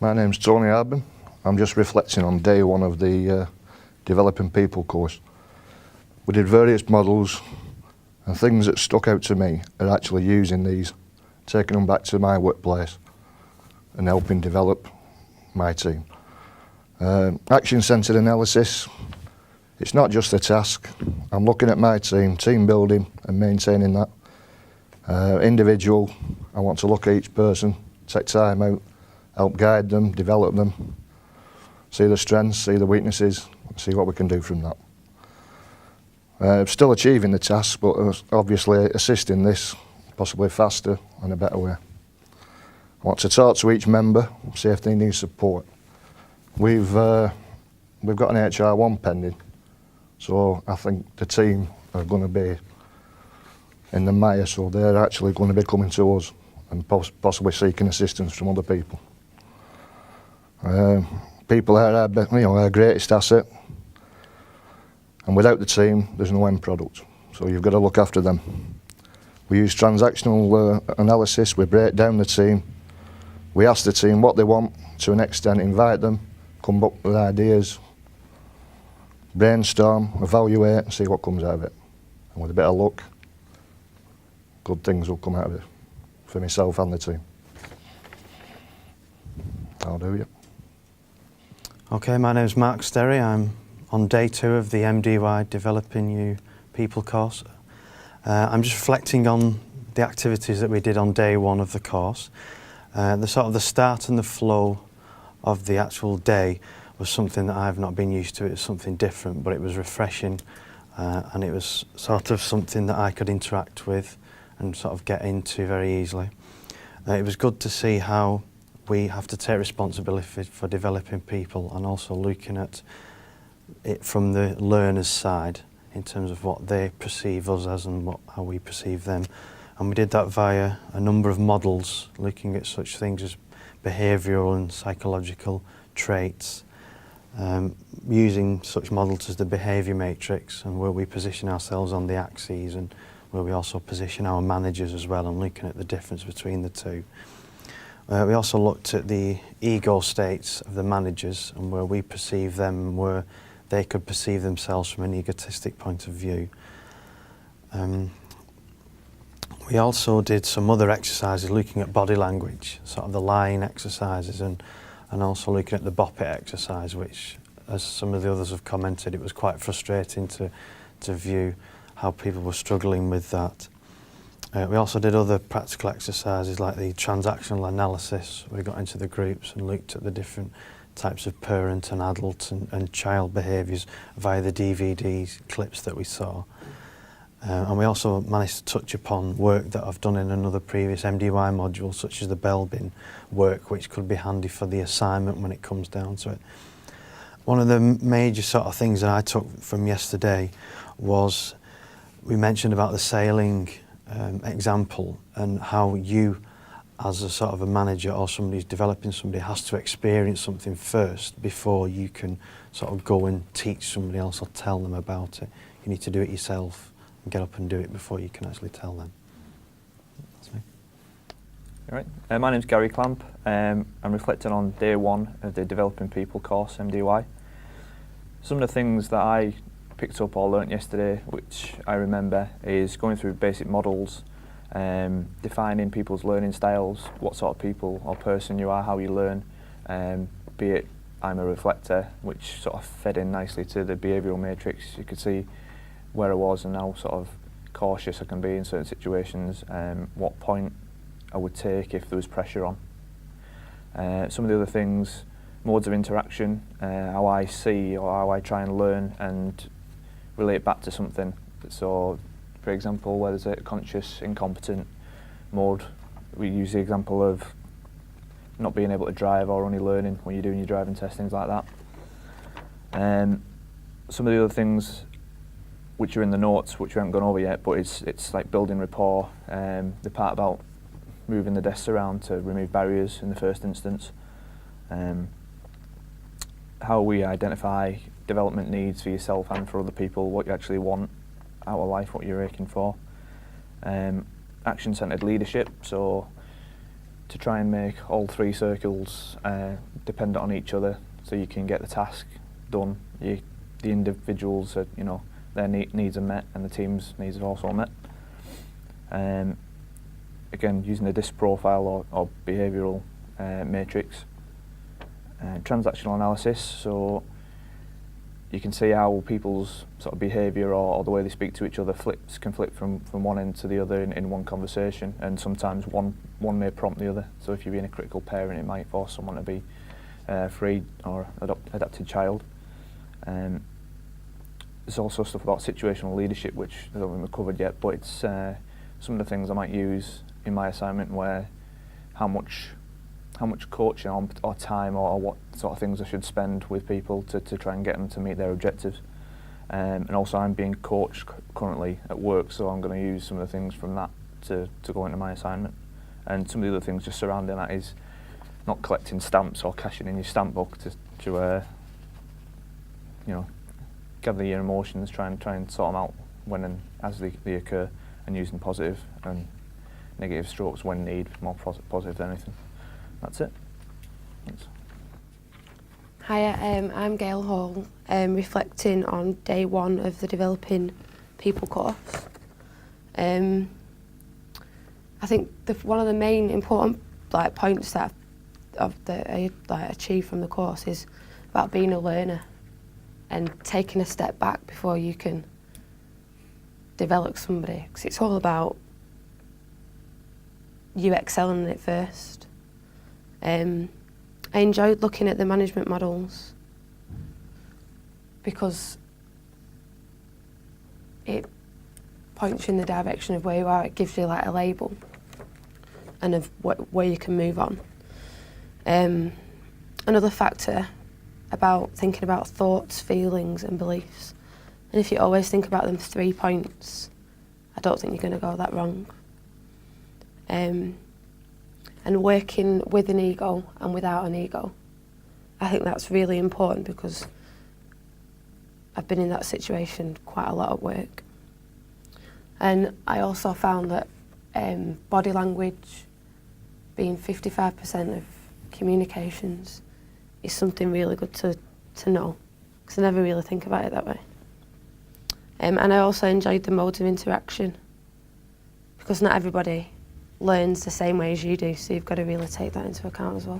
My name's Tony Arbin. I'm just reflecting on day one of the Developing People course. We did various models, and things that stuck out to me are actually using these, taking them back to my workplace and helping develop my team. Action-centred analysis, it's not just a task. I'm looking at my team building and maintaining that. Individual, I want to look at each person, take time out, help guide them, develop them, see the strengths, see the weaknesses, see what we can do from that. Still achieving the task, but obviously assisting this possibly faster and a better way. I want to talk to each member, see if they need support. We've got an HR1 pending, so I think the team are going to be in the mire, so they're actually going to be coming to us and possibly seeking assistance from other people. People are our greatest asset, and without the team, there's no end product. So you've got to look after them. We use transactional analysis. We break down the team. We ask the team what they want to an extent, invite them, come up with ideas, brainstorm, evaluate, and see what comes out of it. And with a bit of luck, good things will come out of it for myself and the team. I'll do it. Okay, my name's Mark Sterry. I'm on day 2 of the MDY Developing You People course. I'm just reflecting on the activities that we did on day 1 of the course. The start and the flow of the actual day was something that I've not been used to. It was something different, but it was refreshing, and it was sort of something that I could interact with and sort of get into very easily. It was good to see how we have to take responsibility for developing people and also looking at it from the learner's side in terms of what they perceive us as and how we perceive them. And we did that via a number of models, looking at such things as behavioural and psychological traits, using such models as the behaviour matrix, and where we position ourselves on the axes, and where we also position our managers as well, and looking at the difference between the two. We also looked at the ego states of the managers and where we perceive them and where they could perceive themselves from an egotistic point of view. We also did some other exercises looking at body language, sort of the lying exercises, and also looking at the bop it exercise, which, as some of the others have commented, it was quite frustrating to view how people were struggling with that. We also did other practical exercises like the transactional analysis. We got into the groups and looked at the different types of parent and adult and child behaviours via the DVD clips that we saw. And we also managed to touch upon work that I've done in another previous MDY module, such as the bell bin work, which could be handy for the assignment when it comes down to it. One of the major sort of things that I took from yesterday was, we mentioned about the sailing example, and how you, as a sort of a manager or somebody who's developing somebody, has to experience something first before you can sort of go and teach somebody else or tell them about it. You need to do it yourself and get up and do it before you can actually tell them. That's me. All right. My name's Gary Clamp. I'm reflecting on day 1 of the Developing People course, MDY. Some of the things that I picked up or learnt yesterday, which I remember, is going through basic models, defining people's learning styles, what sort of people or person you are, how you learn, be it I'm a reflector, which sort of fed in nicely to the behavioural matrix. You could see where I was and how sort of cautious I can be in certain situations, what point I would take if there was pressure on. Some of the other things, modes of interaction, how I see or how I try and learn and relate back to something. So, for example, where there's a conscious, incompetent mode, we use the example of not being able to drive or only learning when you're doing your driving test, things like that. Some of the other things which are in the notes, which we haven't gone over yet, but it's like building rapport, the part about moving the desks around to remove barriers in the first instance, how we identify development needs for yourself and for other people, what you actually want out of life, what you're aching for. Action-centred leadership, so to try and make all 3 circles dependent on each other, so you can get the task done. The individuals, you know, their needs are met, and the team's needs are also met. Again, using the DISC profile or behavioural matrix. Transactional analysis, so you can see how people's sort of behaviour or the way they speak to each other can flip from one end to the other in one conversation, and sometimes one may prompt the other. So if you're being a critical parent, it might force someone to be free or adapted child. There's also stuff about situational leadership, which I don't think we've covered yet, but it's some of the things I might use in my assignment, where how much coaching or time or what sort of things I should spend with people to try and get them to meet their objectives. And also I'm being coached currently at work, so I'm going to use some of the things from that to go into my assignment. And some of the other things just surrounding that is not collecting stamps or cashing in your stamp book to you know, gather your emotions, try and sort them out when and as they occur, and using positive and negative strokes when need, more positive than anything. That's it. Thanks. Hiya, I'm Gail Hall, reflecting on day 1 of the Developing People course. I think one of the main important points that I achieved from the course is about being a learner and taking a step back before you can develop somebody, because it's all about you excelling in it first. I enjoyed looking at the management models because it points you in the direction of where you are. It gives you like a label and of where you can move on. Another factor about thinking about thoughts, feelings and beliefs, and if you always think about them 3 points, I don't think you're going to go that wrong. And working with an ego and without an ego, I think that's really important, because I've been in that situation quite a lot at work. And I also found that body language being 55% of communications is something really good to know, because I never really think about it that way. And I also enjoyed the modes of interaction, because not everybody learns the same way as you do, so you've got to really take that into account as well.